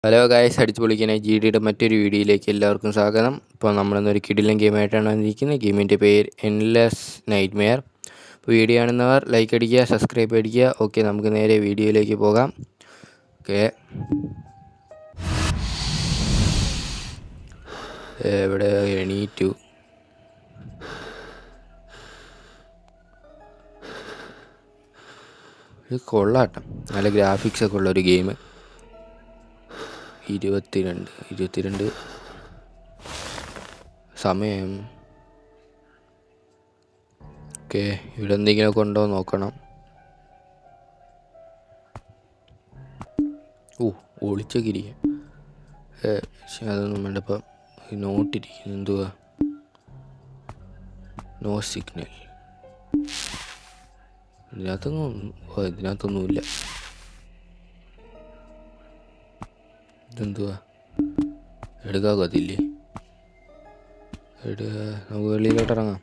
Hello guys, അടിച്ചു പൊളിക്കുന്ന G ഡിയുടെ മറ്റൊരു വീഡിയോയിലേക്ക് എല്ലാവർക്കും സ്വാഗതം. ഇപ്പോൾ നമ്മളിന്നൊരു കിടിലൻ ഗെയിമായിട്ടാണ് വന്നിരിക്കുന്നത്. ഗെയിമിൻ്റെ പേര് എൻഡ്ലെസ് നൈറ്റ്മെയർ. ഇപ്പോൾ വീഡിയോ കാണുന്നവർ ലൈക്ക് അടിക്കുക, സബ്സ്ക്രൈബ് അടിക്കുക. ഓക്കെ, നമുക്ക് നേരെ വീഡിയോയിലേക്ക് പോകാം. ഓക്കെ, ഇവിടെ എണീറ്റു. ഇത് കൊള്ളാട്ടം, നല്ല ഗ്രാഫിക്സൊക്കെ ഉള്ളൊരു ഗെയിം. 22 സമയം. ഓക്കെ, ഇവിടെ എന്തെങ്കിലുമൊക്കെ ഉണ്ടോ നോക്കണം. ഒളിച്ചൊക്കെ ഇരിക്കുക. പക്ഷെ അതൊന്നും വേണ്ട. ഇപ്പം നോട്ടിരിക്കുന്നു. എന്തുവാ? No signal. ഇതിനകത്തൊന്നുമില്ല. ഇതെന്തുവാ? എടുക്കാതില്ലേ? നമുക്ക് വെളിയിലോട്ട് ഇറങ്ങാം.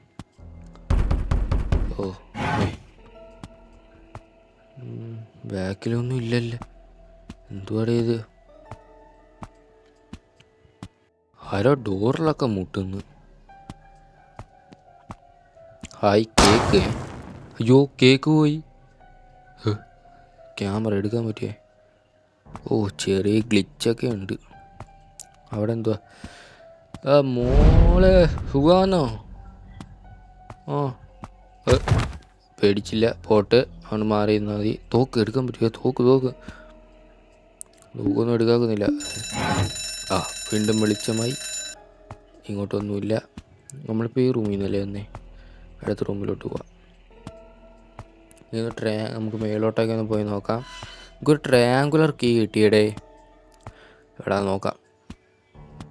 ബാക്കിലൊന്നും ഇല്ലല്ലോ. എന്തുവാടേ ഇത്? ആരോ ഡോറിലൊക്കെ മുട്ടുന്നു. Hi, cake. അയ്യോ, കേക്ക് പോയി. ക്യാമറ എടുക്കാൻ പറ്റിയേ? ചെറിയ ഗ്ലിച്ചൊക്കെ ഉണ്ട്. അവിടെ എന്തുവാ? മോളെ സുഖാന്നോ? പേടിച്ചില്ല, പോട്ട് അവന് മാറി നിന്നാൽ മതി. തോക്ക് എടുക്കാൻ പറ്റുമോ? തോക്കൊന്നും എടുക്കാക്കുന്നില്ല. വീണ്ടും വെളിച്ചമായി. ഇങ്ങോട്ടൊന്നുമില്ല. നമ്മളിപ്പോൾ ഈ റൂമിൽ നിന്നല്ലേ വന്നേ. അടുത്ത റൂമിലോട്ട് പോവാം. നമുക്ക് മേലോട്ടൊക്കെ ഒന്ന് പോയി നോക്കാം. നമുക്കൊരു ട്രയാങ്കുലർ കീ കിട്ടിയടേ. എവിടെ നോക്കാം.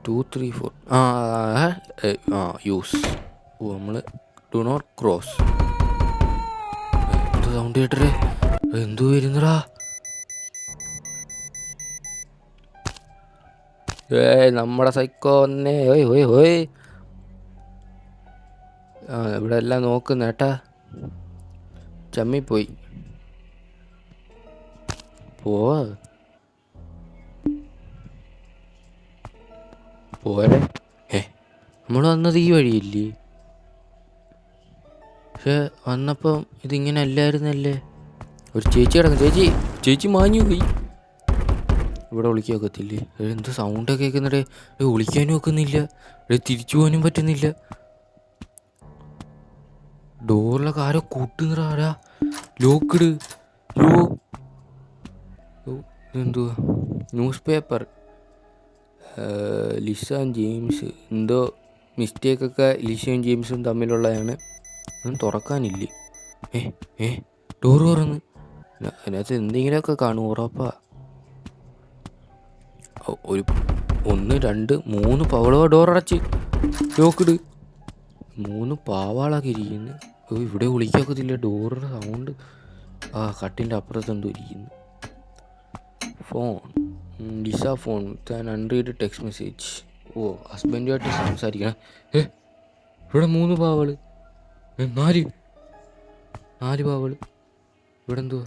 2 3 4 യൂസ്. നമ്മൾ ഡു നോട്ട് ക്രോസ്. എന്ത് സൗണ്ട് കേട്ടേ? എന്തു വരുന്നടാ? നമ്മുടെ സൈക്കോ വന്നേ. ഇവിടെ എല്ലാം നോക്കുന്നേട്ടാ. ചമ്മിപ്പോയി. പോരെ. നമ്മൾ വന്നത് ഈ വഴിയില്ലേ? പക്ഷെ വന്നപ്പം ഇതിങ്ങനെ അല്ലായിരുന്നല്ലേ. ഒരു ചേച്ചി കിടക്കും. ചേച്ചി മാഞ്ഞു പോയി. ഇവിടെ ഒളിക്കാൻ ഒക്കത്തില്ലേ? എന്ത് സൗണ്ടൊക്കെ കേൾക്കുന്നുണ്ടേ? ഒളിക്കാനും ഒക്കുന്നില്ല. തിരിച്ചു പോകാനും പറ്റുന്നില്ല. ഡോറിലൊക്കെ ആരോ കൂട്ടുന്നടാ. ലോക്കിട്. എന്തുവാ? News paper. Lisa James. എന്തോ മിസ്റ്റേക്കൊക്കെ ലിസയും ജെയിംസും തമ്മിലുള്ളതാണ്. ഒന്നും തുറക്കാനില്ലേ? ഡോറ് തുറന്ന്. അതിനകത്ത് എന്തെങ്കിലുമൊക്കെ കാണും, ഉറപ്പാ. 1 2 3 പവളോ. ഡോറടച്ച്. ലോക്കിട്. 3 പാവാളൊക്കെ ഇരിക്കുന്നു. ഇവിടെ വിളിക്കാക്കത്തില്ല. ഡോറിൻ്റെ സൗണ്ട്. കട്ടിൻ്റെ അപ്പുറത്ത് എന്തോ ഇരിക്കുന്നു. Phone. Lisa phone with an unread text message. ഹസ്ബൻഡുമായിട്ട് സംസാരിക്കണം. ഇവിടെ 3 പാവള്. 4 പാവള്. ഇവിടെ എന്തോ?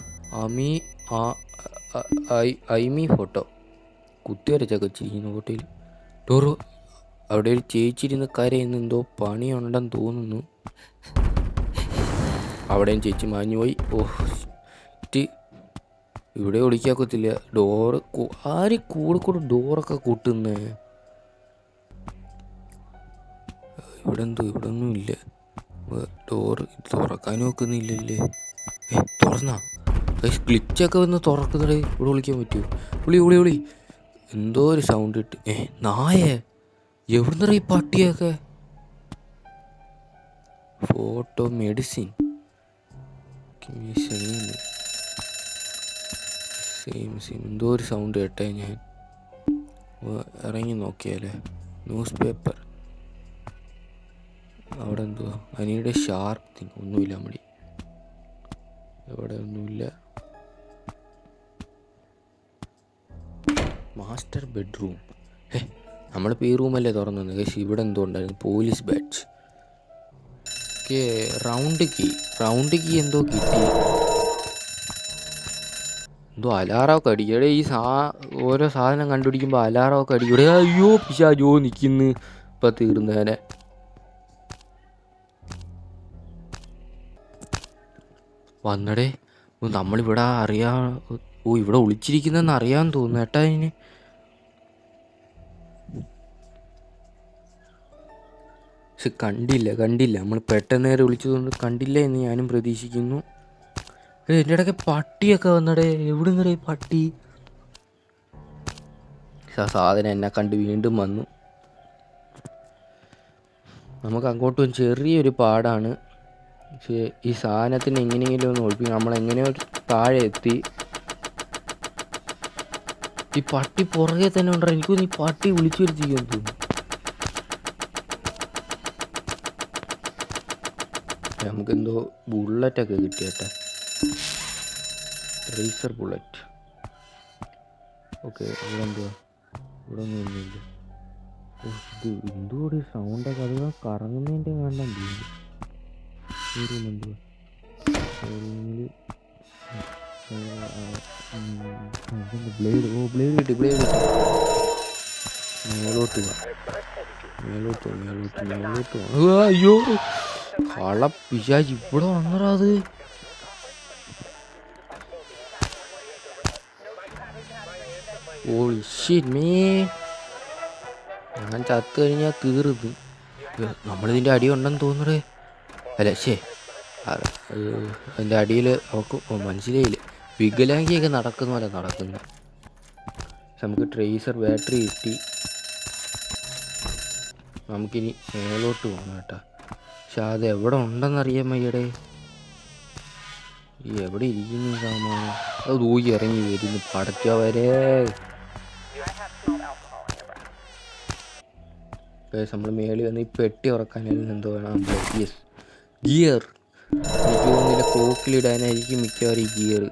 ഐമി ഫോട്ടോ. കുത്തിവരച്ചൊക്കെ വെച്ചിരിക്കുന്നു ഫോട്ടോയിൽ. ഡോറ്. അവിടെ ഒരു ചേച്ചിരുന്ന് കരയുന്നു. എന്തോ പണിയുണ്ടെന്ന് തോന്നുന്നു. അവിടെയും ചേച്ചി മാഞ്ഞു പോയി. ഇവിടെ ഒളിക്കാക്കത്തില്ല. ഡോറ് ആര് കൂടെ ഡോറൊക്കെ കൂട്ടുന്നേ? ഇവിടെ ഒന്നും ഇല്ല. ഡോറ് തുറക്കാനും ഒക്കുന്നില്ലല്ലേ? തുറന്നാ? ഗ്ലിച്ചൊക്കെ വന്ന് തുറക്കുന്നതേ. ഇവിടെ വിളിക്കാൻ പറ്റുമോ? വിളി. എന്തോ ഒരു സൗണ്ട് ഇട്ട്. നായ. എവിടുന്നറിയ ഈ പട്ടിയൊക്കെ? ഫോട്ടോ. മെഡിസിൻ. സെയിം എന്തോ ഒരു സൗണ്ട് കേട്ടേ ഞാൻ. ഇറങ്ങി നോക്കിയാലേ. News paper. അവിടെ എന്തുവാ? അനിയുടെ ഷാർപ്പ് തിങ്. ഒന്നുമില്ല. മടി. എവിടെ ഒന്നുമില്ല. Master bedroom. നമ്മളിപ്പോൾ ഈ റൂമല്ലേ തുറന്നത്? പക്ഷേ ഇവിടെ എന്തോ ഉണ്ടായിരുന്നു. Police badge. റൗണ്ട് കീ എന്തോ കിട്ടി. എന്തോ അലാറമൊക്കെ അടിക്കും. എടേ ഈ ഓരോ സാധനം കണ്ടുപിടിക്കുമ്പോൾ അലാറമൊക്കെ അടിക്കും. ഇവിടെ അയ്യോ പിശാചോ നിൽക്കുന്നു. ഇപ്പം തീർന്നേനെ. വന്നടേ. നമ്മളിവിടെ ഇവിടെ ഒളിച്ചിരിക്കുന്നെന്ന് അറിയാൻ തോന്നുന്നു ഏട്ടാ. അതിന് പക്ഷെ കണ്ടില്ല നമ്മൾ പെട്ടെന്ന് നേരെ വിളിച്ചതുകൊണ്ട് കണ്ടില്ല എന്ന് ഞാനും പ്രതീക്ഷിക്കുന്നു. എൻ്റെ ഇടയ്ക്ക് പട്ടിയൊക്കെ വന്നടേ. എവിടെ നിന്നടേ പട്ടി? സാധനം എന്നെ കണ്ട് വീണ്ടും വന്നു. നമുക്ക് അങ്ങോട്ടും ചെറിയൊരു പാടാണ്. പക്ഷേ ഈ സാധനത്തിന് എങ്ങനെയെങ്കിലും ഒന്ന് ഒളിപ്പിക്കും. നമ്മളെങ്ങനെയോ താഴെ എത്തി. ഈ പട്ടി പുറകെ തന്നെ ഉണ്ടോ? എനിക്കൊന്ന് ഈ പട്ടി വിളിച്ചു വരുത്തിക്കുമെന്ന് തോന്നുന്നു. നമുക്കെന്തോ ബുള്ളറ്റൊക്കെ കിട്ടിയേട്ടെ. Racer bullet. ഓക്കെ, ഇവിടെ എന്തുവാ? ഇവിടെ ഒന്നുമില്ല. ഇത് എന്തുകൂടി സൗണ്ടൊക്കെ അത് കറങ്ങുന്നതിൻ്റെ കാണാൻ തീരുന്നു. എന്തുവാ ബ്ലേഡ്? ബ്ലേഡ് കിട്ടി. മേലോട്ട് അയ്യോ കള പിശാച് ഇവിടെ വന്നറാ. അത് ഞാൻ ചത്ത് കഴിഞ്ഞാൽ തീർന്ന്. നമ്മളിതിൻ്റെ അടി ഉണ്ടെന്ന് തോന്നുന്നേ. അല്ല അതിൻ്റെ അടിയിൽ അവർക്ക് മനസ്സിലായില്ല. വികലാംഗിയൊക്കെ നടക്കുന്ന പോലെ നടക്കുന്നു. നമുക്ക് ട്രേസർ ബാറ്ററി കിട്ടി. നമുക്കിനി മേലോട്ട് പോകണം കേട്ടോ. പക്ഷെ അത് എവിടെ ഉണ്ടെന്നറിയാൻ വയ്യടേ. ഈ എവിടെ ഇരിക്കുന്നു സാമാനം? അത് തൂക്കി ഇറങ്ങി വരുന്നു പടച്ചവരെ. നമ്മൾ മേളിൽ വന്ന് ഈ പെട്ടി ഉറക്കാനായിരുന്നു എന്തോ വേണം. Yes, gear. എനിക്ക് തോന്നുന്നില്ല ക്ലോക്കിലിടാനായിരിക്കും മിക്കവാറും ഈ ഗിയർ.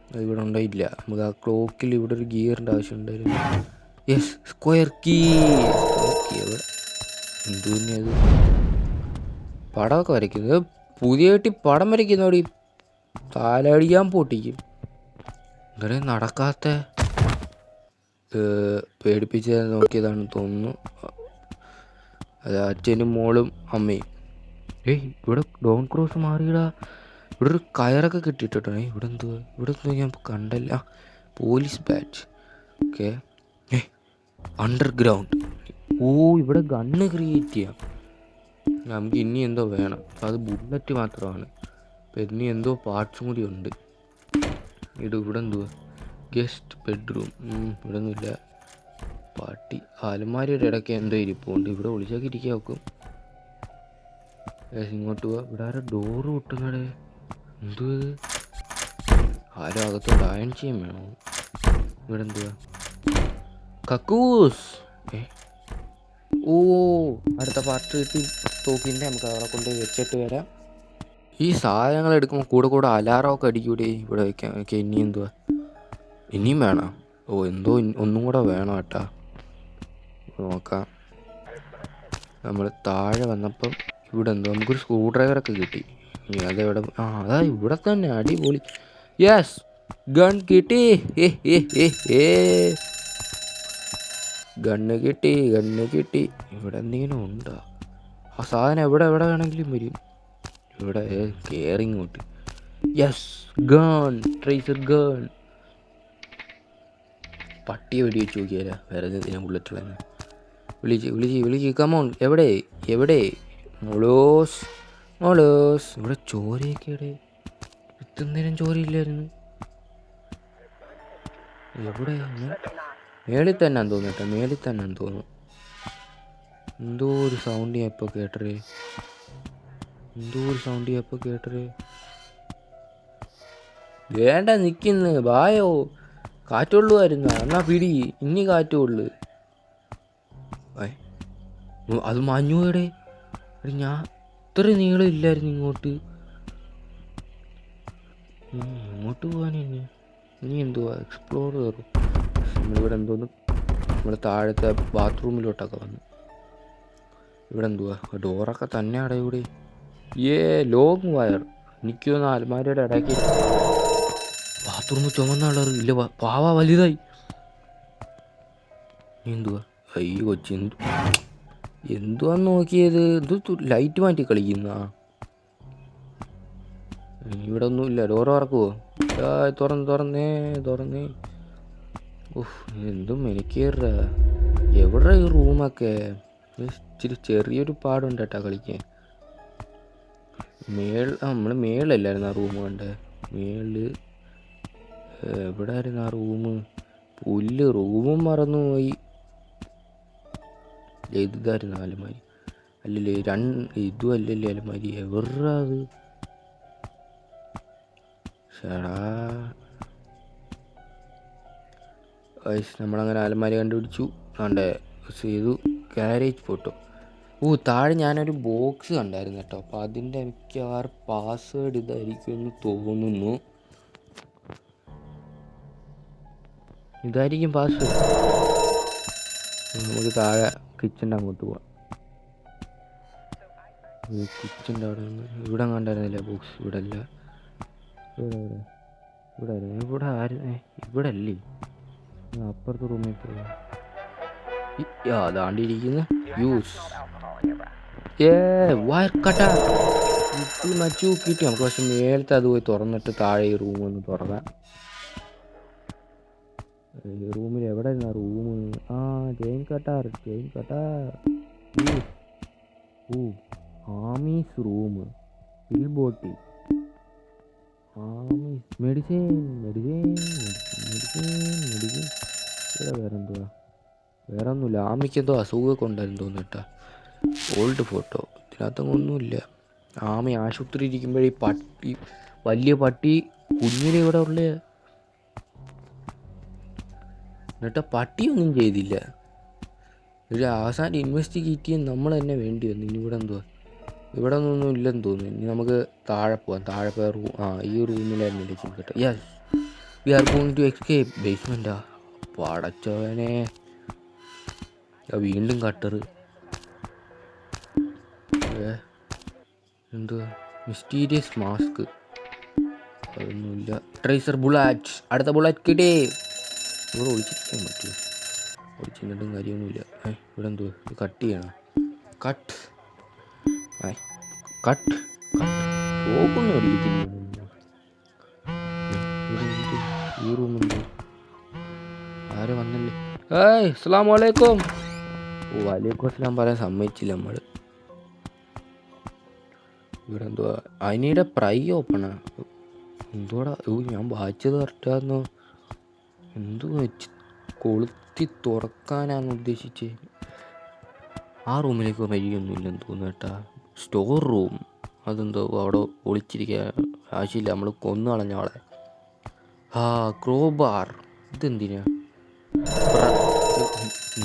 അത് ഇവിടെ ഉണ്ടായില്ല. നമുക്ക് ആ ക്ലോക്കിൽ ഇവിടെ ഒരു ഗിയറിൻ്റെ ആവശ്യം ഉണ്ടായിരുന്നു. Yes, square key. എവിടെ എന്തു തന്നെ അത്? പടമൊക്കെ വരയ്ക്കുന്നത് പുതിയതായിട്ട് പടം വരയ്ക്കുന്നോടി താലടിക്കാൻ പൊട്ടിക്കും. ഇങ്ങനെ നടക്കാത്ത പേടിപ്പിച്ച് നോക്കിയതാണെന്ന് തോന്നുന്നു. അത് അച്ഛനും മോളും അമ്മയും. ഇവിടെ ഡോൺ ക്രോസ് മാറിയിടാ. ഇവിടെ ഒരു കയറൊക്കെ കിട്ടിയിട്ടോ. ഇവിടെ എന്തുവാ ഞാൻ കണ്ടല്ല. Police bat. ഓക്കെ. അണ്ടർഗ്രൗണ്ട്. ഇവിടെ ഗണ്ണ് ക്രിയേറ്റ് ചെയ്യാം. നമുക്ക് ഇനി എന്തോ വേണം. അത് ബുള്ളറ്റ് മാത്രമാണ്. അപ്പം ഇനി എന്തോ പാർട്സും കൂടി ഉണ്ട്. ഇവിടെ എന്തുവാ? Guest bedroom. ഇവിടെ ഒന്നുമില്ല. പാട്ടി അലമാരിയുടെ ഇടയ്ക്ക് എന്തോ ഇരിപ്പുണ്ട്. ഇവിടെ ഒളിച്ചൊക്കെ ഇരിക്കാൻ നോക്കും. ഇങ്ങോട്ട് പോവാ. ഇവിടെ ആരോ ഡോറ് പൊട്ടുന്നടേ. എന്തുവാ? ആരോ അകത്തോട്ട് അയൺ ചെയ്യാൻ വേണോ? ഇവിടെ എന്തുവാ? കക്കൂസ്. അടുത്ത പാർട്ട് കിട്ടി തോക്കിൻ്റെ. നമുക്ക് അവിടെ കൊണ്ട് വെച്ചിട്ട് വരാം. ഈ സാധനങ്ങൾ എടുക്കുമ്പോൾ കൂടെ അലാറമൊക്കെ അടിക്കൂടെ ഇവിടെ വയ്ക്കാം. ഓക്കെ, ഇനി എന്തുവാ? ഇനിയും വേണം. എന്തോ ഒന്നും കൂടെ വേണം കേട്ടാ. നോക്കാം. നമ്മൾ താഴെ വന്നപ്പം ഇവിടെ എന്തോ നമുക്കൊരു സ്ക്രൂ ഡ്രൈവറൊക്കെ കിട്ടി. അതെവിടെ? അതാ ഇവിടെ തന്നെ. അടിപൊളി. യെസ്, ഗൺ കിട്ടി. ഗണ്ണ് കിട്ടി. ഇവിടെ എന്തെങ്കിലും ഉണ്ടോ? ആ സാധനം എവിടെ വേണമെങ്കിലും വരും. ഇവിടെ കയറിങ്ങോട്ട്. Yes, gun. Tracer gun. പട്ടിയെ വെടി വെച്ച് നോക്കിയാലോ. വേറെ എന്തിനാ ബുള്ളറ്റുള്ള? വിളിച്ച് കമോൺ. എവിടെ? മോളോസ്. ഇവിടെ ചോരയൊക്കെ ഇടേ. ഇത്രനേരം ചോരയില്ലായിരുന്നു. എവിടെ? മേളിൽ തന്നെ തോന്നുന്നു. എന്തോ ഒരു സൗണ്ട് ഞാൻ ഇപ്പോൾ കേട്ടറേ. വേണ്ട, നിൽക്കുന്നു. വായോ, കാറ്റുള്ളുമായിരുന്നു. എന്നാ പിടി. ഇനി കാറ്റുള്ളു. അത് മഞ്ഞുവിടെ. ഞാൻ ഇത്ര നീളം ഇല്ലായിരുന്നു ഇങ്ങോട്ട് പോകാൻ. ഇനി എന്തുവാ? എക്സ്പ്ലോർ കയറും. നമ്മളിവിടെ എന്തോന്ന് നമ്മൾ താഴത്തെ ബാത്റൂമിലോട്ടൊക്കെ വന്നു. ഇവിടെ എന്തുവാ? ഡോറൊക്കെ തന്നെ അടയൂടെ. Long wire. എനിക്ക് തോന്നുന്നു അലമാരയുടെ ഇടയ്ക്ക് തുറന്ന് ചുമന്ന കളർ ഇല്ല, പാവ വലുതായി. എന്തുവാ അയ്യോ കൊച്ചി എന്തുവാന്ന് നോക്കിയത്? ഇത് ലൈറ്റ് മാറ്റി കളിക്കുന്ന. ഇവിടെ ഒന്നുമില്ല. ഡോറ് തുറക്കുവോ? തുറന്നേ. ഓഹ് എന്തും മെനക്കേറ. എവിടെ ഈ റൂമൊക്കെ? ഇച്ചിരി ചെറിയൊരു പാടുണ്ട് കേട്ടോ കളിക്കാൻ. നമ്മൾ മേളിലായിരുന്നു ആ റൂം കണ്ടേ. മേളില് എവിടെ ആയിരുന്നു ആ റൂം? പുല്ല്. റൂമും മറന്നുപോയി. ഇതായിരുന്നു അലമാരി. അല്ലല്ലേ ഇതും അല്ലല്ലേ അലമാരി. എവറാ അത്? ഷടാ നമ്മളങ്ങനെ അലമാരി കണ്ടുപിടിച്ചു. കണ്ടേ ചെയ്തു. Garage photo. താഴെ ഞാനൊരു ബോക്സ് കണ്ടായിരുന്നു കേട്ടോ. അപ്പോൾ അതിൻ്റെ മിക്കവാറും പാസ്വേഡ് ഇതായിരിക്കും എന്ന് തോന്നുന്നു. ഇതായിരിക്കും പാസ്വേഡ്. നമുക്ക് താഴെ കിച്ചൻ്റെ അങ്ങോട്ട് പോവാം. കിച്ചൻ്റെ അവിടെ നിന്ന് ഇവിടെ കണ്ടായിരുന്നില്ല ബോക്സ്. ഇവിടെ അല്ല, ഇവിടെ ആയിരുന്നു. ഇവിടെ അല്ലേ? അപ്പുറത്തെ റൂമിൽ പോയി. അതാണ്ടിരിക്കുന്നു. യൂസ് വയർ കട്ടർ കിട്ടി നമുക്ക്. പക്ഷെ മേലത്തെ അത് പോയി തുറന്നിട്ട് താഴെ ഈ റൂം ഒന്ന് തുറക്കാം. ഈ റൂമിൽ എവിടെ ഇരുന്ന room? Chain Qatar. Ami's room. പിൽ ബോട്ടി. ആമീസ് മെഡിസിൻ. വേറെന്തുവാ? വേറെ ഒന്നുമില്ല. ആമയ്ക്ക് എന്തോ അസുഖമൊക്കെ ഉണ്ടായിരുന്നു തോന്നുന്നു കേട്ടോ. Old photo. ഇതിനകത്തൊന്നും ഒന്നുമില്ല. ആമ ആശുപത്രി ഇരിക്കുമ്പോഴേ പട്ടി, വലിയ പട്ടി കുഞ്ഞിനെ ഇവിടെ ഉള്ള. എന്നിട്ട് പട്ടിയൊന്നും ചെയ്തില്ല. ഒരു അവസാനം ഇൻവെസ്റ്റിഗേറ്റ് ചെയ്യാൻ നമ്മൾ തന്നെ വേണ്ടി വന്നു. ഇനി ഇവിടെ എന്തുവാ? ഇവിടെ ഒന്നും ഇല്ലെന്ന് തോന്നുന്നു. ഇനി നമുക്ക് താഴെ പോവാം. താഴെ പോയ റൂം. ഈ റൂമിലായിരുന്നു ലക്ഷ്യം കേട്ടോ. Yes, we are going to escape. ബേസ്മെൻറ്റാ. പടച്ചവനെ, വീണ്ടും കട്ടർ. എന്തുവാ? Mysterious mask. അതൊന്നുമില്ല. Tracer bullet. അടുത്ത ബുള്ളറ്റ് കിട്ടി. ഇവിടെ ഒളിച്ചിരിക്കാൻ പറ്റുമോ? ഒളിച്ചിട്ടും കാര്യമൊന്നുമില്ല. ഇവിടെ എന്തുവാ? കട്ട് ചെയ്യണം. കട്ട് പോക്കൊന്നും അടിക്കത്തില്ല. ഈ റൂമുണ്ട്. ആരെ വന്നല്ലേ? അസ്സലാമു അലൈക്കും. വലൈക്കും അസ്സലാം പറയാൻ സമ്മതിച്ചില്ല നമ്മൾ. ഇവിടെ എന്തുവാ? അതിനിടെ പ്രൈ ഓപ്പണാ. എന്തുവാടാ? ഞാൻ വായിച്ചത് കറക്റ്റാന്നോ? എന്തുവാ കൊളുത്തി തുറക്കാനാണ് ഉദ്ദേശിച്ചത്. ആ റൂമിലേക്ക് വഴിയൊന്നുമില്ലെന്ന് തോന്നുന്നു കേട്ടാ. Store room. അതെന്തോ അവിടെ ഒളിച്ചിരിക്കുക. ആവശ്യമില്ല, നമ്മൾ കൊന്നു കളഞ്ഞ ആളെ. ക്രോബാർ. ഇതെന്തിനാ?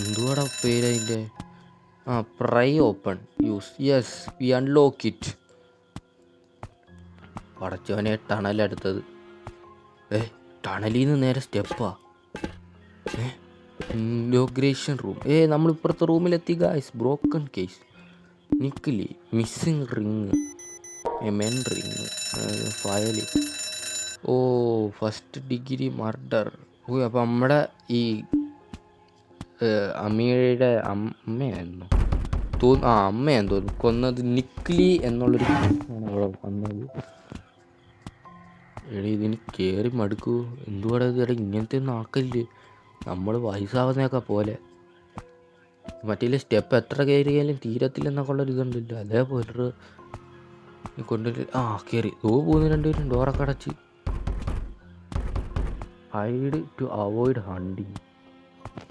എന്തുവാടാ പേരതിൻ്റെ? Pry open. Use. Yes, we unlock it. പടച്ചവനെ, ടണലെടുത്തത്. ടണലിൽ നിന്ന് നേരെ സ്റ്റെപ്പാ. Interrogation room. നമ്മളിപ്പുറത്തെ റൂമിലെത്തി ഗായ്സ്. Broken case. നിക്കിലി. Missing ring. Men ring. File. First degree murder. അപ്പം നമ്മുടെ ഈ അമ്മയുടെ അമ്മയായിരുന്നു അമ്മയാന്ന് തോന്നുന്നു കൊന്നത്. നിക്കിലി എന്നുള്ളൊരു ആണ് അവിടെ വന്നത്. ഇതിന് കയറി മടുക്കൂ. എന്തുവാടാ ഇത്? ഇങ്ങനത്തെ ഒന്നും ആക്കല്ല്. നമ്മൾ വയസ്സാവുന്നതൊക്കെ പോലെ. മറ്റേ സ്റ്റെപ്പ് എത്ര കയറിയാലും തീരത്തില്ലെന്നൊക്കെ ഉള്ളൊരിതുണ്ടല്ലോ, അതേപോലെ കൊണ്ടുവരും. കയറി പോകുന്നു രണ്ടുപേരും. ഡോറൊക്കെ അടച്ച്. Hide to avoid hunting.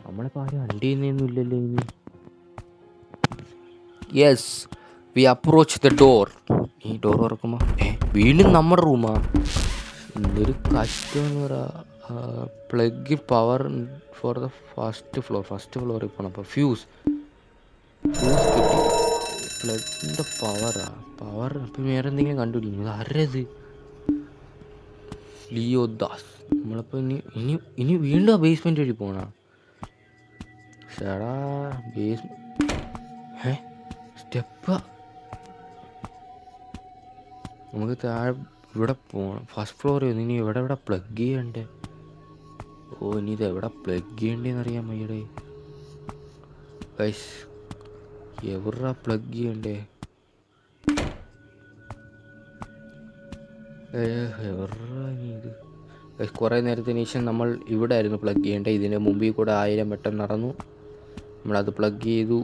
നമ്മളിപ്പോൾ ആരും ഹണ്ട് ചെയ്യുന്നൊന്നും ഇല്ലല്ലോ ഇനി. Yes, we approach the door. ഈ ഡോർ തുറക്കുമ്പോൾ വീണ്ടും നമ്മുടെ റൂമാ. എന്തൊരു കഷ്ടമെന്ന് പറയാ. Plug power for the first ഫ്ലോറിൽ പോകണം. അപ്പോൾ ഫ്യൂസ് കിട്ടി. പ്ലഗിൻ്റെ പവർ ഇപ്പം വേറെ എന്തെങ്കിലും കണ്ടുപിടിക്കും. ആരത്? ലിയോ ദാസ്. നമ്മളിപ്പോൾ ഇനി വീണ്ടും ബേസ്മെൻറ്റ് വഴി പോകണം. ഷടാ സ്റ്റെപ്പ്. നമുക്ക് താഴെ ഇവിടെ പോകണം. ഫസ്റ്റ് ഫ്ലോർ ഇനി എവിടെ പ്ലഗ് ചെയ്യണ്ടേ? ഓ ഇനി ഇത് എവിടെ പ്ലഗ് ചെയ്യണ്ടേന്ന് അറിയാൻ വയ്യടേ ഗൈസ്. എവിടാ പ്ലഗ് ചെയ്യണ്ടേ? എവിടാ ഇനി ഇത്? കുറേ നേരത്തിന് ശേഷം നമ്മൾ ഇവിടെ ആയിരുന്നു പ്ലഗ് ചെയ്യേണ്ടത്. ഇതിൻ്റെ മുമ്പിൽ കൂടെ 1000 വട്ടം നടന്നു, നമ്മളത് പ്ലഗ് ചെയ്തു.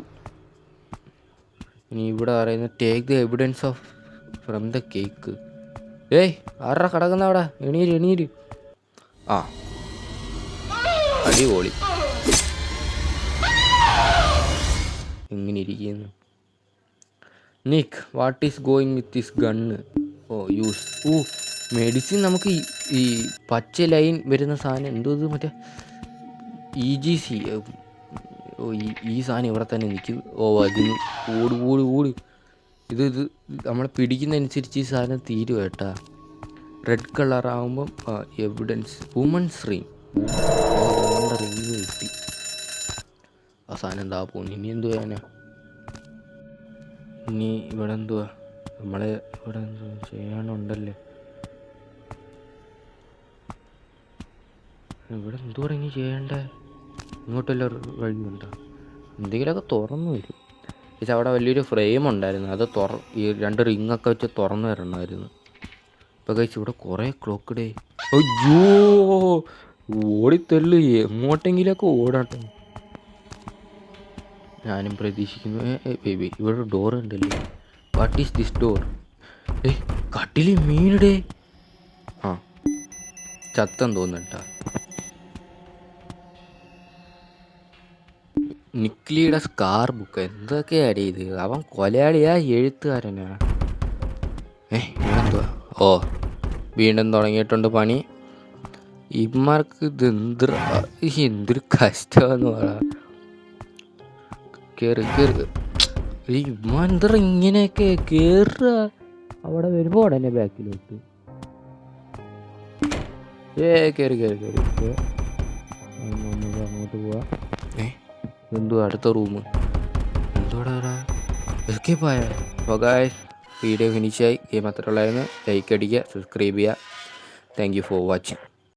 ഇനി ഇവിടെ പറയുന്നത് take the evidence off from the cake. ഏയ് ആരാ കിടക്കുന്ന അവിടെ? എണീര്. ആ അടിപൊളി. ഇങ്ങനെ ഇരിക്കുന്നു. നിക്ക് what is going with this gun? ഓ യൂസ്. മെഡിസിൻ നമുക്ക് ഈ പച്ച ലൈൻ വരുന്ന സാധനം എന്തോ ഇത് മറ്റേ EGC. ഓ ഈ സാധനം ഇവിടെ തന്നെ നിൽക്കുന്നു. ഓ അതിന് ഓട്. ഇത് നമ്മളെ പിടിക്കുന്നതനുസരിച്ച് ഈ സാധനം തീരും കേട്ടാ. റെഡ് കളർ ആകുമ്പം എവിഡൻസ് വുമൻസ് റിങ്. റിങ് കിട്ടി. ആ സാധനം എന്താ പോകുന്നു? ഇനി എന്തു ചെയ്യാനാ? ഇനി ഇവിടെ എന്തുവാ നമ്മളെ ഇവിടെ എന്തുവാ ചെയ്യാനുണ്ടല്ലേ? ഇവിടെ എന്തുവാ ഇനി ചെയ്യണ്ടേ? ഇങ്ങോട്ടെല്ലാം വഴിയുണ്ടോ? എന്തെങ്കിലുമൊക്കെ തുറന്നു വരും. പക്ഷെ അവിടെ വലിയൊരു ഫ്രെയിം ഉണ്ടായിരുന്നു, അത് ഈ 2 റിങ്ങൊക്കെ വെച്ച് തുറന്നു തരണമായിരുന്നു. ഇപ്പം കഴിച്ച് ഇവിടെ കുറേ ക്ലോക്ക് ഡേ. അയ്യോ ഓടിത്തള്ളു, എങ്ങോട്ടെങ്കിലൊക്കെ ഓടട്ടെ. ഞാനും പ്രതീക്ഷിക്കുന്നു. ഇവിടെ ഡോർ ഉണ്ടല്ലേ? What is this door? കട്ടില് മീനിടെ. ആ ചത്തം തോന്നട്ടാ. നിക്ലിയുടെ സ്കാർ ബുക്ക് എന്തൊക്കെയാടി ഇത്? അവൻ കൊലയാളിയാ എഴുത്തുകാരനാ? ഇതെന്തുവാ? ഓ വീണ്ടും തുടങ്ങിയിട്ടുണ്ട് പണി. ഇമാർക്ക് ഇത് എന്തൊരു കഷ്ടമെന്ന് പറ. കേറ് ഇമ്മ എന്താ ഇങ്ങനെയൊക്കെ കേറുക? അവിടെ വരുമ്പോ ഉടനെ ബാക്കിലോട്ട് കേറി അങ്ങോട്ട് പോവാ. എന്തുവാ അടുത്ത റൂം? എന്തുവാടാ എസ്കേപ്പ് ആയ? അപ്പോൾ ഗായ്സ് വീഡിയോ ഫിനിഷായി. ഗെയിം അത്ര ഉള്ളായിരുന്നു. ലൈക്ക് അടിക്കുക, സബ്സ്ക്രൈബ് ചെയ്യുക. Thank you for watching.